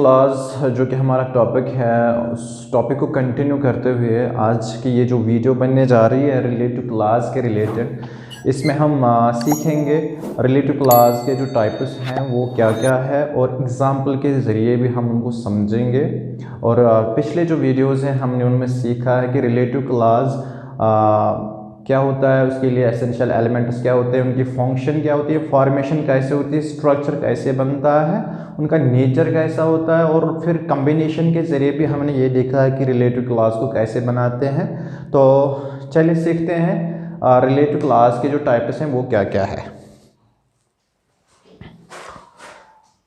Class जो कि हमारा टॉपिक है, उस टॉपिक को कंटिन्यू करते हुए आज की ये जो वीडियो बनने जा रही है रिलेटिव क्लास के रिलेटेड, इसमें हम सीखेंगे रिलेटिव क्लास के जो टाइप्स हैं वो क्या क्या है और एग्ज़ाम्पल के ज़रिए भी हम उनको समझेंगे। और पिछले जो वीडियोज़ हैं हमने उनमें सीखा है कि रिलेटिव क्लास क्या होता है, उसके लिए एसेंशियल एलिमेंट्स क्या होते हैं, उनकी फंक्शन क्या होती है, फॉर्मेशन कैसे होती है, स्ट्रक्चर कैसे बनता है, उनका नेचर कैसा होता है, और फिर कम्बिनेशन के ज़रिए भी हमने ये देखा है कि रिलेटिव क्लास को कैसे बनाते हैं। तो चलिए सीखते हैं रिलेटिव क्लास के जो टाइप्स हैं वो क्या क्या है।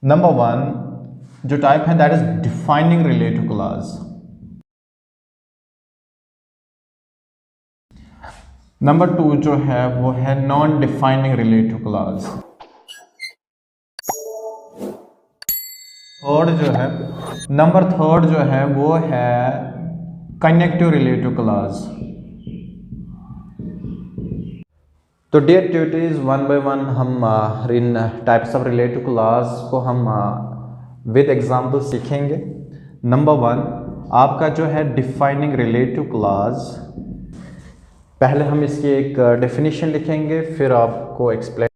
नंबर 1 जो टाइप है that is defining relative clause. Number 2 जो है वो है non defining relative clause. Number third जो है वो है कनेक्टिव रिलेटिव क्लास। तो dear tutors, one by one हम इन टाइप्स ऑफ रिलेटिव क्लास को हम विद एग्जांपल सीखेंगे। नंबर 1 आपका जो है डिफाइनिंग रिलेटिव क्लास, पहले हम इसकी एक डेफिनेशन लिखेंगे फिर आपको एक्सप्लेन।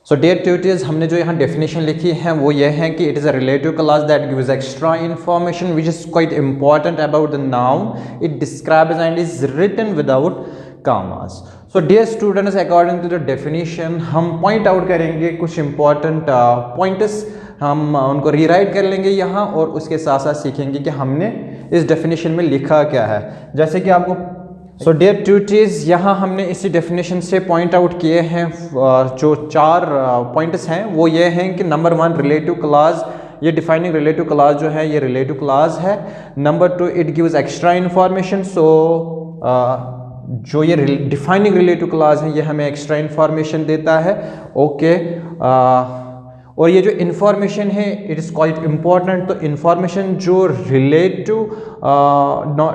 सो डियर ट्यूटर्स, हमने जो यहाँ डेफिनेशन लिखी है वो ये है कि it is a relative class that gives extra information which is quite important about the noun it describes and is written without commas. So dear students, according to the definition हम point out करेंगे कुछ important points, हम उनको rewrite कर लेंगे यहाँ और उसके साथ साथ सीखेंगे कि हमने इस डेफिनेशन में लिखा क्या है। जैसे कि आपको सो डियर ट्यूटर्स, यहाँ हमने इसी डेफिनेशन से पॉइंट आउट किए हैं जो 4 पॉइंट्स हैं वो ये हैं कि नंबर 1 रिलेटिव क्लास, ये डिफाइनिंग रिलेटिव क्लास जो है ये रिलेटिव क्लास है। Number 2 it gives extra information, so जो ये डिफाइनिंग रिलेटिव क्लास है ये हमें एक्स्ट्रा इंफॉर्मेशन देता है। ओके, और ये जो इंफॉर्मेशन है इट इज़ क्वाइट इम्पॉर्टेंट। तो इंफॉर्मेशन जो रिलेटिव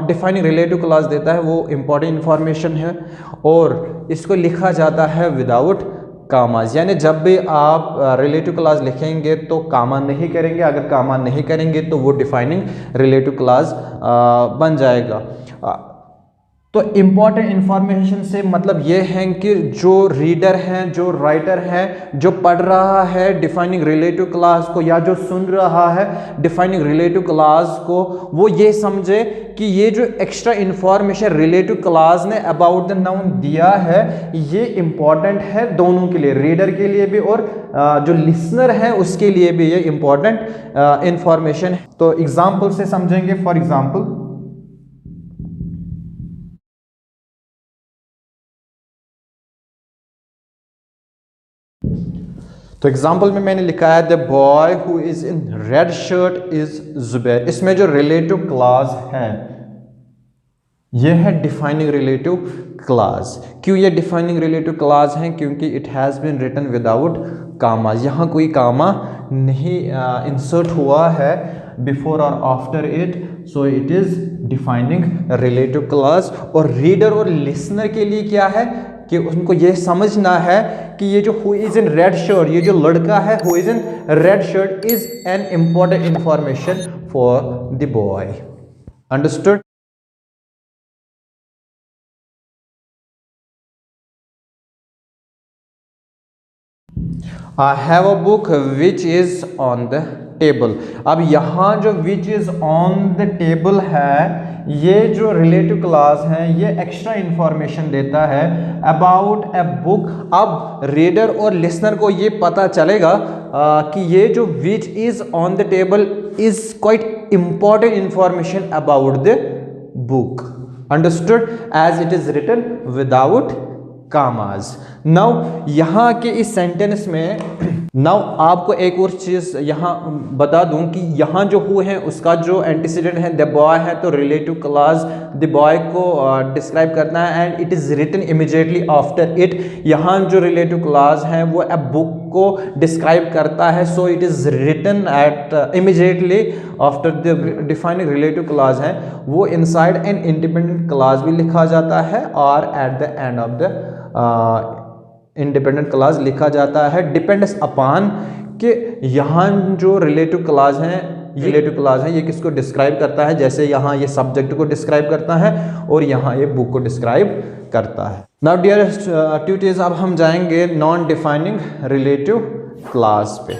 डिफाइनिंग रिलेटिव क्लास देता है वो इम्पॉर्टेंट इंफॉर्मेशन है और इसको लिखा जाता है विदाउट कामाज, यानी जब भी आप रिलेटिव क्लास लिखेंगे तो कामा नहीं करेंगे, अगर कामा नहीं करेंगे तो वो डिफाइनिंग रिलेटिव क्लास बन जाएगा। तो इम्पॉर्टेंट इंफॉर्मेशन से मतलब ये है कि जो रीडर है, जो राइटर है, जो पढ़ रहा है डिफाइनिंग रिलेटिव क्लास को या जो सुन रहा है डिफाइनिंग रिलेटिव क्लास को, वो ये समझे कि ये जो एक्स्ट्रा इंफॉर्मेशन रिलेटिव क्लास ने अबाउट द नाउन दिया है ये इम्पॉर्टेंट है दोनों के लिए, रीडर के लिए भी और जो लिसनर है उसके लिए भी ये इम्पॉर्टेंट इंफॉर्मेशन है। तो एग्जाम्पल से समझेंगे। फॉर एग्जाम्पल, तो एग्जाम्पल में मैंने लिखा है the boy who is in red shirt is Zubair. इसमें जो रिलेटिव क्लास है ये है डिफाइनिंग रिलेटिव क्लास। क्यों ये डिफाइनिंग रिलेटिव क्लास है? क्योंकि it has been written without comma, यहाँ कोई कामा नहीं इंसर्ट हुआ है बिफोर और after it, so it is defining relative class. और रीडर और लिसनर के लिए क्या है कि उनको ये समझना है कि ये जो who is in red shirt, ये जो लड़का है who is in red shirt is an important information for the boy. Understood? I have a book which is on the table। अब यहाँ जो which is on the table है ये जो रिलेटिव क्लास है ये एक्स्ट्रा इंफॉर्मेशन देता है अबाउट ए बुक। अब रीडर और लिसनर को ये पता चलेगा कि ये जो which is on the table is quite important information about the book। Understood? As it is written without commas. Now यहाँ के इस सेंटेंस में नाउ आपको एक और चीज़ यहाँ बता दूं कि यहाँ जो हु है उसका जो एंटीसीडेंट है द बॉय है, तो रिलेटिव क्लास द बॉय को डिस्क्राइब करना है and it is written immediately after it. यहाँ जो रिलेटिव क्लास है वो ए बुक को डिस्क्राइब करता है, so it is written at immediately after the defining relative clause है वो इनसाइड एन इंडिपेंडेंट क्लॉज भी लिखा जाता है और eight the end of the independent clause लिखा जाता है। डिपेंड्स अपॉन कि यहाँ जो रिलेटिव क्लॉज हैं ये किसको डिस्क्राइब करता है, जैसे यहाँ ये सब्जेक्ट को डिस्क्राइब करता है और यहाँ ये बुक को डिस्क्राइब करता है। नाउ डियर ट्यूटर्स, अब हम जाएंगे नॉन डिफाइनिंग रिलेटिव क्लॉज पे।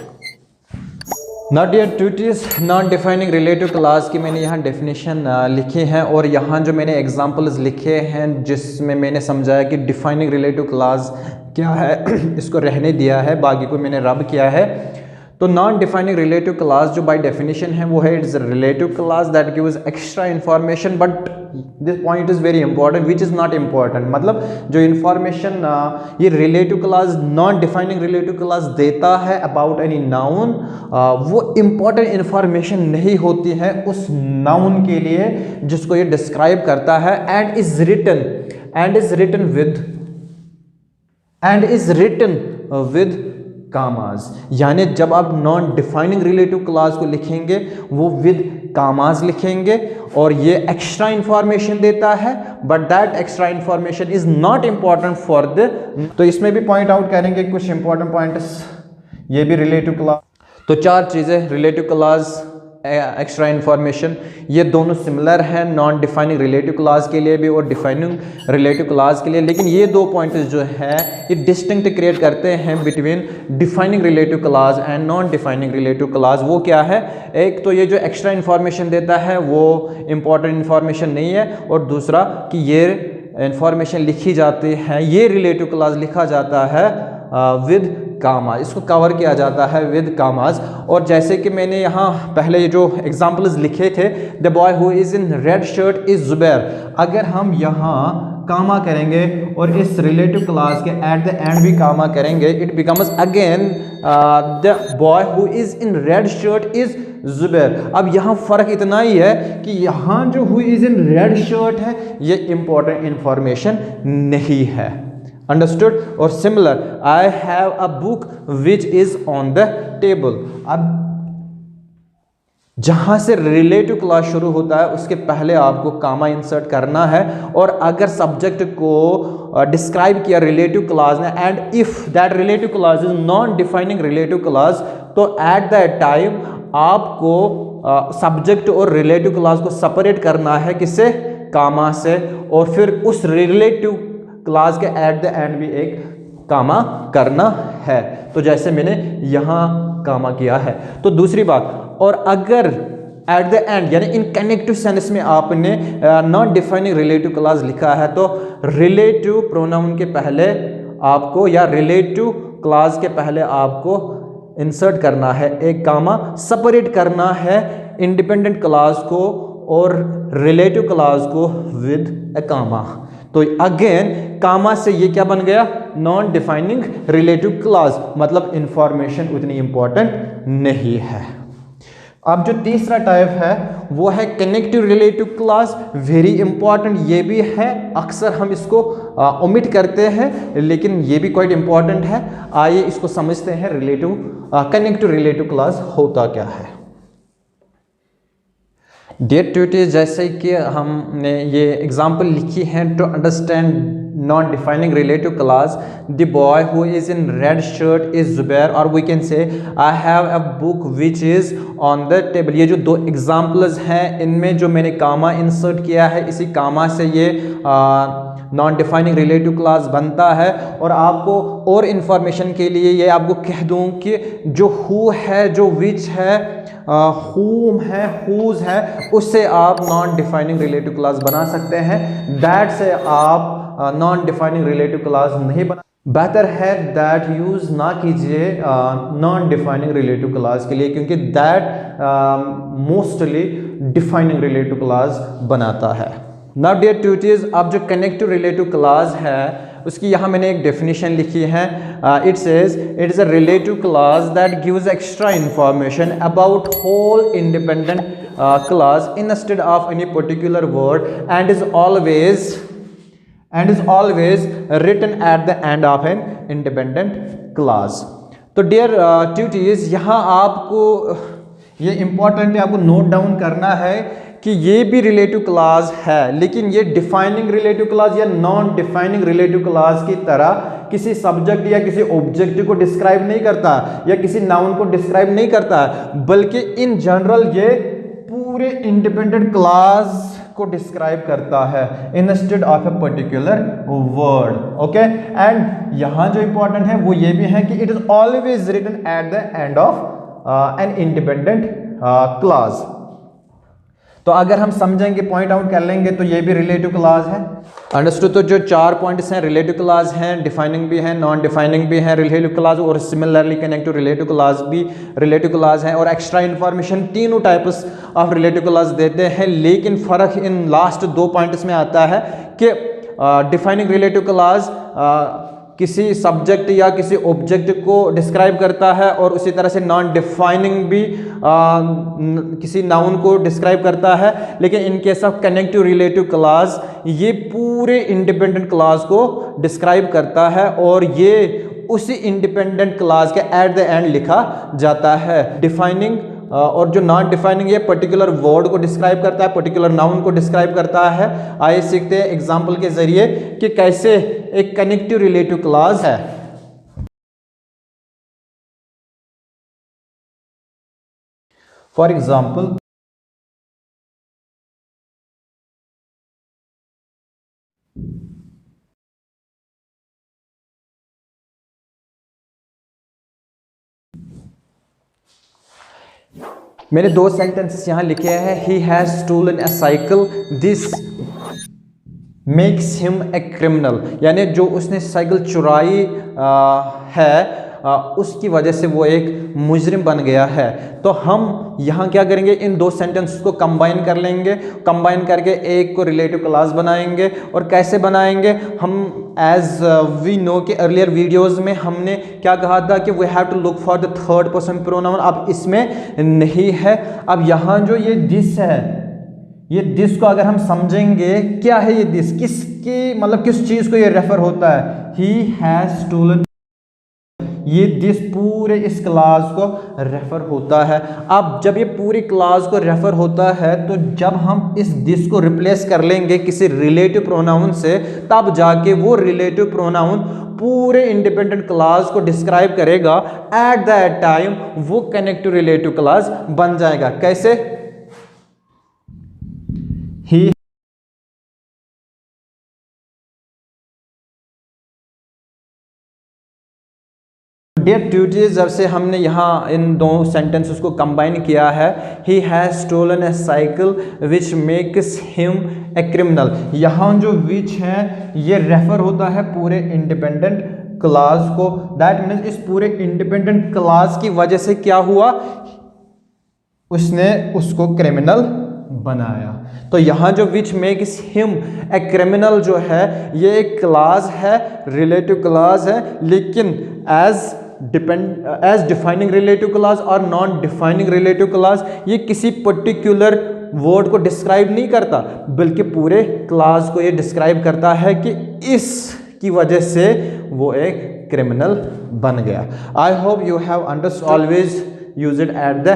Now dear tutors, non defining relative clause की मैंने यहाँ डेफिनेशन लिखी है और यहाँ जो मैंने एग्जांपल्स लिखे हैं जिसमें मैंने समझाया कि डिफाइनिंग रिलेटिव क्लॉज क्या है इसको रहने दिया है, बाकी को मैंने रब किया है। तो नॉन डिफाइनिंग रिलेटिव क्लॉज जो बाय डेफिनेशन है वो है it's relative clause that gives extra information, but this point is very important which is not important. मतलब जो इन्फॉर्मेशन ये relative clause non defining relative clause देता है अबाउट एनी नाउन, वो इम्पॉर्टेंट इन्फॉर्मेशन नहीं होती है उस नाउन के लिए जिसको ये डिस्क्राइब करता है। And is written with commas, यानी जब आप नॉन डिफाइनिंग रिलेटिव क्लॉज को लिखेंगे वो विद कामाज लिखेंगे और ये एक्स्ट्रा इंफॉर्मेशन देता है, but that extra information is not important for the. तो इसमें भी पॉइंट आउट करेंगे कुछ इंपॉर्टेंट पॉइंट्स, ये भी रिलेटिव क्लॉज। तो चार चीज़ें, रिलेटिव क्लॉज, एक्स्ट्रा इन्फॉर्मेशन, ये दोनों सिमिलर हैं नॉन डिफाइनिंग रिलेटिव क्लॉज के लिए भी और डिफाइनिंग रिलेटिव क्लॉज के लिए, लेकिन ये दो पॉइंट्स जो है ये डिस्टिंक्ट क्रिएट करते हैं between defining relative clause and non defining relative clause. वो क्या है, एक तो ये जो एक्स्ट्रा इन्फॉर्मेशन देता है वो इंपॉर्टेंट इन्फॉर्मेशन नहीं है, और दूसरा कि ये इन्फॉर्मेशन लिखी जाती है, ये रिलेटिव क्लॉज लिखा जाता है विद कामाज, इसको कवर किया जाता है विद कामाज। और जैसे कि मैंने यहाँ पहले जो एग्जाम्पल्स लिखे थे, the boy who is in red shirt is Zubair, अगर हम यहाँ कामा करेंगे और इस रिलेटिव क्लॉज के एट द एंड भी कामा करेंगे, it becomes again the boy who is in red shirt is Zubair. अब यहाँ फ़र्क इतना ही है कि यहाँ जो who is in red shirt है ये इंपॉर्टेंट इंफॉर्मेशन नहीं है, अंडरस्टूड। और similar, I have a book which is on the table, अब जहां से रिलेटिव क्लॉज शुरू होता है उसके पहले आपको कामा इंसर्ट करना है, और अगर सब्जेक्ट को डिस्क्राइब किया रिलेटिव क्लॉज ने and if that relative clause is non defining relative clause, तो एट दैट टाइम आपको सब्जेक्ट और रिलेटिव क्लॉज को सेपरेट करना है, किससे, कामा से, और फिर उस रिलेटिव क्लॉज के एट द एंड भी एक कामा करना है। तो जैसे मैंने यहाँ कामा किया है। तो दूसरी बात, और अगर एट द एंड यानी इन कनेक्टिव सेंस में आपने नॉन डिफाइनिंग रिलेटिव क्लॉज लिखा है, तो रिलेटिव प्रोनाउन के पहले आपको या रिलेटिव क्लॉज के पहले आपको इंसर्ट करना है एक कामा, सेपरेट करना है इंडिपेंडेंट क्लॉज को और रिलेटिव क्लॉज को विद अ कामा। तो अगेन कामा से ये क्या बन गया, नॉन डिफाइनिंग रिलेटिव क्लॉज, मतलब इंफॉर्मेशन उतनी इंपॉर्टेंट नहीं है। अब जो तीसरा टाइप है वो है connective relative clause, very important ये भी है, अक्सर हम इसको ओमिट करते हैं लेकिन ये भी क्वाइट इंपॉर्टेंट है। आइए इसको समझते हैं, रिलेटिव कनेक्टिव रिलेटिव क्लॉज होता क्या है। डेट ट्यूटी, जैसे कि हमने ये एग्जाम्पल लिखी है, to understand non defining relative clause, the boy who is in red shirt is Zubair, और we can say I have a book which is on the table. ये जो दो एग्जाम्पल्स हैं इनमें जो मैंने कामा इंसर्ट किया है, इसी कामा से ये नॉन डिफाइनिंग रिलेटिव क्लॉज बनता है। और आपको और इन्फॉर्मेशन के लिए ये आपको कह दूँ कि जो हु है, जो विच है, whom है, whose है, उससे आप नॉन डिफाइनिंग रिलेटिव क्लॉज बना सकते हैं। दैट से आप नॉन डिफाइनिंग रिलेटिव क्लॉज नहीं बना, बेहतर है दैट यूज़ ना कीजिए नॉन डिफाइनिंग रिलेटिव क्लॉज के लिए, क्योंकि that mostly defining relative clause बनाता है। नाउ डियर ट्यूटीज, अब जो कनेक्टिव रिलेटिव क्लॉज है उसकी यहाँ मैंने एक डेफिनेशन लिखी है। It says it is a relative clause that gives extra information about whole independent clause instead of any particular word and is always written at the end of an independent clause. तो dear tutees, यहाँ आपको ये important है, आपको note down करना है कि ये भी रिलेटिव क्लॉज है, लेकिन ये डिफाइनिंग रिलेटिव क्लॉज या नॉन डिफाइनिंग रिलेटिव क्लॉज की तरह किसी सब्जेक्ट या किसी ऑब्जेक्ट को डिस्क्राइब नहीं करता या किसी नाउन को डिस्क्राइब नहीं करता, बल्कि इन जनरल ये पूरे इंडिपेंडेंट क्लॉज को डिस्क्राइब करता है instead of a particular word. Okay, and यहां जो इंपॉर्टेंट है वो ये भी है कि it is always written at the end of an independent clause. तो अगर हम समझेंगे, पॉइंट आउट कर लेंगे, तो ये भी रिलेटिव क्लॉज है। अंडरस्टूड। तो जो 4 पॉइंट्स हैं, रिलेटिव क्लॉज हैं, डिफाइनिंग भी है, नॉन डिफाइनिंग भी है, रिलेटिव क्लॉज और similarly connect to relative clause भी रिलेटिव क्लॉज है, और एक्स्ट्रा इन्फॉर्मेशन, तीनों टाइप्स ऑफ रिलेटिव क्लॉज देते हैं। लेकिन फर्क इन लास्ट 2 पॉइंट्स में आता है कि डिफाइनिंग रिलेटिव क्लॉज किसी सब्जेक्ट या किसी ऑब्जेक्ट को डिस्क्राइब करता है, और उसी तरह से नॉन डिफाइनिंग भी किसी नाउन को डिस्क्राइब करता है। लेकिन in case of connective relative clause ये पूरे इंडिपेंडेंट क्लॉज को डिस्क्राइब करता है, और ये उसी इंडिपेंडेंट क्लॉज के एट द एंड लिखा जाता है। डिफाइनिंग और जो नॉन डिफाइनिंग ये पर्टिकुलर वर्ड को डिस्क्राइब करता है, पर्टिकुलर नाउन को डिस्क्राइब करता है। आइए सीखते हैं एग्जांपल के जरिए कि कैसे एक कनेक्टिव रिलेटिव क्लॉज है। फॉर एग्जांपल, मैंने 2 सेंटेंसेस यहां लिखे हैं। He has stolen a cycle, this makes him a criminal, यानी जो उसने साइकिल चुराई है उसकी वजह से वो एक मुजरिम बन गया है। तो हम यहाँ क्या करेंगे, इन 2 सेंटेंस को कंबाइन कर लेंगे, कंबाइन करके एक को रिलेटिव क्लॉज बनाएंगे। और कैसे बनाएंगे, हम एज वी नो कि अर्लियर वीडियोस में हमने क्या कहा था कि we have to look for the third person pronoun. अब इसमें नहीं है। अब यहाँ जो ये दिस है, ये दिस को अगर हम समझेंगे, क्या है ये दिस, किसकी मतलब किस चीज को ये रेफर होता है, ही हैज स्टोलन, ये दिस पूरे इस क्लास को रेफर होता है। अब जब ये पूरी क्लास को रेफर होता है, तो जब हम इस दिस को रिप्लेस कर लेंगे किसी रिलेटिव प्रोनाउन से, तब जाके वो रिलेटिव प्रोनाउन पूरे इंडिपेंडेंट क्लास को डिस्क्राइब करेगा। एट दैट टाइम वो कनेक्टिव रिलेटिव क्लास बन जाएगा। कैसे, ही डियर ट्यूटीज, जब से हमने यहाँ इन 2 सेंटेंसेस को कंबाइन किया है, he has stolen a cycle which makes him a criminal, यहाँ जो विच है ये रेफर होता है पूरे इंडिपेंडेंट क्लास को। दैट मीन्स इस पूरे इंडिपेंडेंट क्लास की वजह से क्या हुआ, उसने उसको क्रिमिनल बनाया। तो यहाँ जो विच मेक्स हिम ए क्रिमिनल जो है, ये एक क्लास है, रिलेटिव क्लास है, लेकिन एज डिफाइनिंग रिलेटिव क्लास और नॉन डिफाइनिंग रिलेटिव क्लास ये किसी पर्टिकुलर वर्ड को डिस्क्राइब नहीं करता, बल्कि पूरे क्लास को ये डिस्क्राइब करता है कि इस की वजह से वो एक क्रिमिनल बन गया। I hope you have understood. Always use it at the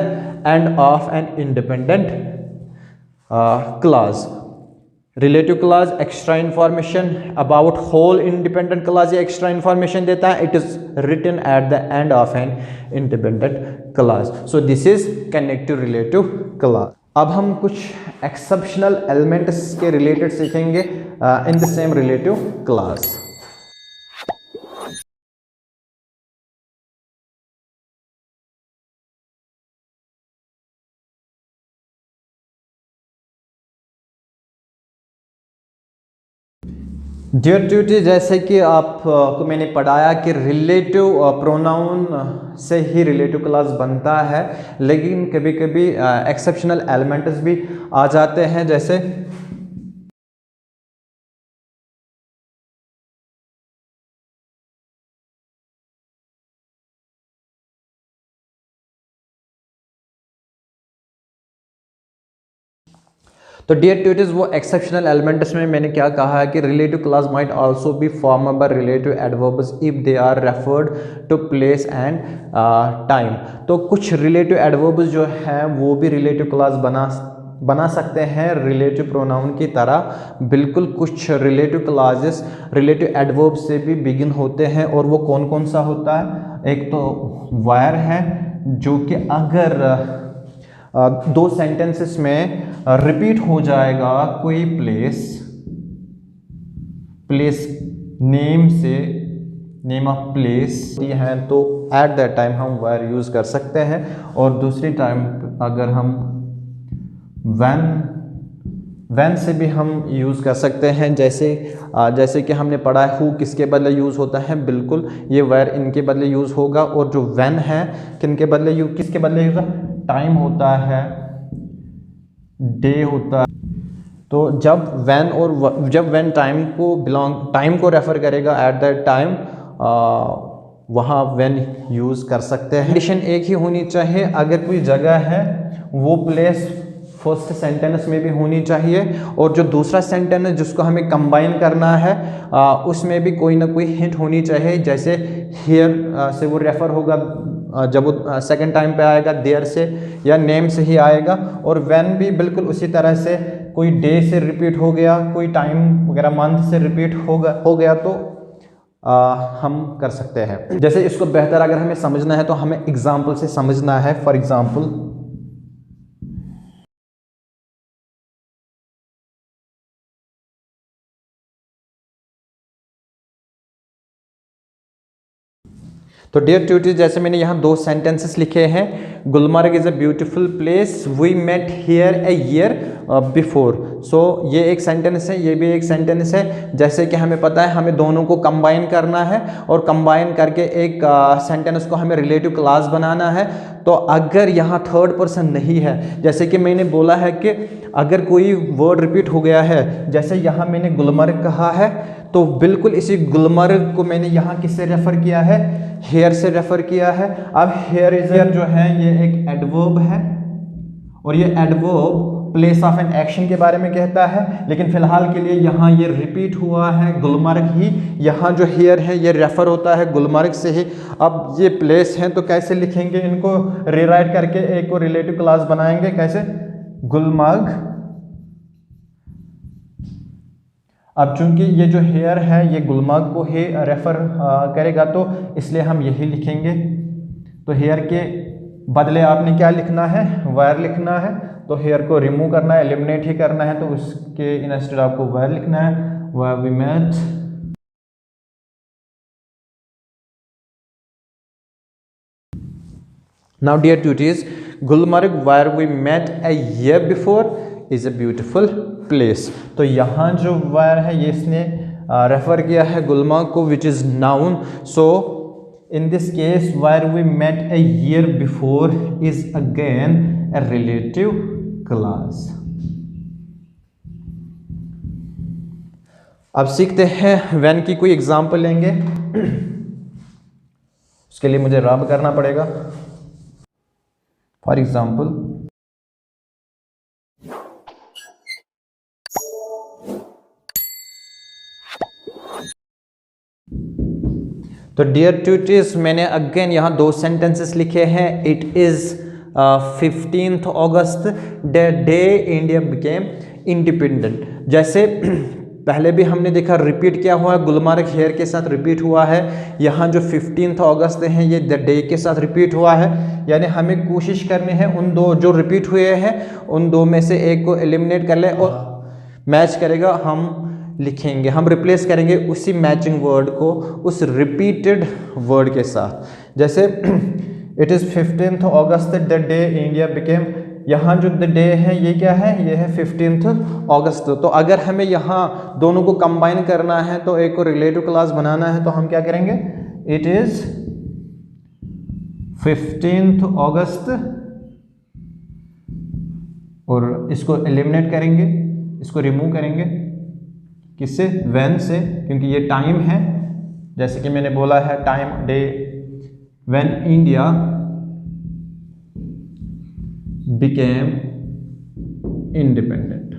end of an independent clause. Relative clause extra information about whole independent clause ये extra information देता है, it is written at the end of an independent clause. So this is connective relative clause. अब हम कुछ exceptional elements के related सीखेंगे in the same relative clause. Dear tutee, जैसे कि आपको मैंने पढ़ाया कि रिलेटिव प्रोनाउन से ही रिलेटिव क्लॉज बनता है, लेकिन कभी कभी एक्सेप्शनल एलिमेंट्स भी आ जाते हैं। जैसे तो डियर ट्यूटर्स, वो एक्सेप्शनल एलिमेंट्स में मैंने क्या कहा है कि relative clause might also be form by relative adverbs if they are referred to place and time. तो कुछ रिलेटिव एडवर्ब्स जो हैं वो भी रिलेटिव क्लॉज बना सकते हैं रिलेटिव प्रोनाउन की तरह। बिल्कुल, कुछ रिलेटिव क्लॉजेस रिलेटिव एडवर्ब से भी बिगिन होते हैं, और वो कौन कौन सा होता है? एक तो वायर है, जो कि अगर दो सेंटेंसेस में रिपीट हो जाएगा कोई प्लेस नेम से, नेम ऑफ प्लेस है, तो एट दैट टाइम हम वायर यूज़ कर सकते हैं। और दूसरी टाइम अगर हम वैन से भी हम यूज़ कर सकते हैं। जैसे कि हमने पढ़ा है हु किसके बदले यूज़ होता है, बिल्कुल ये वेयर इनके बदले यूज़ होगा। और जो वैन है किसके बदले यूज़ होगा? टाइम होता है, डे होता है। तो जब वैन टाइम को रेफर करेगा एट दैट टाइम, वहाँ वैन यूज़ कर सकते हैं। कंडीशन एक ही होनी चाहिए, अगर कोई जगह है वो प्लेस फर्स्ट सेंटेंस में भी होनी चाहिए, और जो दूसरा सेंटेंस जिसको हमें कंबाइन करना है उसमें भी कोई ना कोई हिंट होनी चाहिए। जैसे हियर से वो रेफर होगा जब वो सेकंड टाइम पे आएगा, देयर से या नेम से ही आएगा। और व्हेन भी बिल्कुल उसी तरह से, कोई डे से रिपीट हो गया, कोई टाइम वगैरह मंथ से रिपीट हो गया तो हम कर सकते हैं। जैसे इसको बेहतर अगर हमें समझना है तो हमें एग्जाम्पल से समझना है। फॉर एग्जाम्पल, तो डियर ट्यूटर्स, जैसे मैंने यहाँ दो सेंटेंसेस लिखे हैं। Gulmarg is a beautiful place, we met here a year before. So ये एक सेंटेंस है, ये भी एक सेंटेंस है। जैसे कि हमें पता है हमें दोनों को कंबाइन करना है, और कंबाइन करके एक सेंटेंस को हमें रिलेटिव क्लॉज बनाना है। तो अगर यहाँ थर्ड पर्सन नहीं है, जैसे कि मैंने बोला है कि अगर कोई वर्ड रिपीट हो गया है, जैसे यहाँ मैंने गुलमर्ग कहा है, तो बिल्कुल इसी गुलमर्ग को मैंने यहाँ किससे रेफर किया है? हेयर से रेफर किया है। अब हेयर जो है ये एक एडवर्ब है, और ये adverb place of an action के बारे में कहता है, लेकिन फिलहाल के लिए यहाँ ये रिपीट हुआ है गुलमर्ग ही। यहाँ जो हेयर है ये रेफर होता है गुलमर्ग से ही। अब ये प्लेस हैं तो कैसे लिखेंगे? इनको रीराइट करके एक को रिलेटिव क्लॉज बनाएंगे। कैसे? गुलमर्ग। अब चूंकि ये जो हेयर है ये गुलमर्ग को ही रेफर करेगा, तो इसलिए हम यही लिखेंगे। तो हेयर के बदले आपने क्या लिखना है? वायर लिखना है। तो हेयर को रिमूव करना है, एलिमिनेट ही करना है, तो उसके इंस्टेड आपको वायर लिखना है। Where we met now dear tutees, Gulmarg where we met a year before is a beautiful place. तो यहाँ जो वायर है ये इसने रेफर किया है गुलमर्ग को, which is noun. So in this case where we met a year before is again a relative clause. अब सीखते हैं व्हेन की कोई एग्जांपल लेंगे। उसके लिए मुझे रब करना पड़ेगा। फॉर एग्जांपल, तो डियर ट्यूटर्स, मैंने अगेन यहाँ दो सेंटेंसेस लिखे हैं। It is 15th August the day India became independent. जैसे पहले भी हमने देखा रिपीट क्या हुआ है, गुलमर्ग हेयर के साथ रिपीट हुआ है। यहाँ जो 15th अगस्त है ये द डे के साथ रिपीट हुआ है। यानी हमें कोशिश करनी है उन दो जो रिपीट हुए हैं उन दो में से एक को एलिमिनेट कर ले, और मैच करेगा हम लिखेंगे, हम रिप्लेस करेंगे उसी मैचिंग वर्ड को उस रिपीटेड वर्ड के साथ। जैसे it is 15th August the day India became, यहाँ जो द डे है ये क्या है? ये है 15th अगस्त। तो अगर हमें यहाँ दोनों को कंबाइन करना है तो एक को रिलेटिव क्लॉज बनाना है, तो हम क्या करेंगे? इट इज़ 15th अगस्त, और इसको एलिमिनेट करेंगे, इसको रिमूव करेंगे। किससे? व्हेन से, क्योंकि ये टाइम है। जैसे कि मैंने बोला है time, day, when India became independent.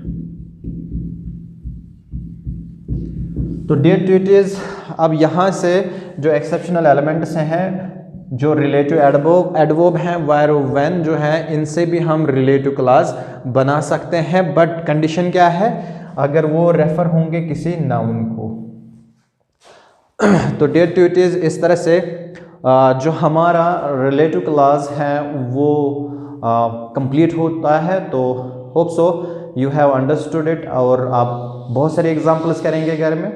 तो डेट टू इट इज़, अब यहाँ से जो एक्सेप्शनल एलिमेंट्स हैं, जो रिलेटिव एडवर्ब हैं, वायर और व्हेन जो है, इनसे भी हम रिलेटिव क्लॉज बना सकते हैं, बट कंडीशन क्या है, अगर वो रेफर होंगे किसी नाउन को। तो डेट टू इट इज़ इस तरह से जो हमारा रिलेटिव क्लॉज है वो कंप्लीट होता है। तो hope so you have understood it, और आप बहुत सारे एग्जांपल्स करेंगे घर में।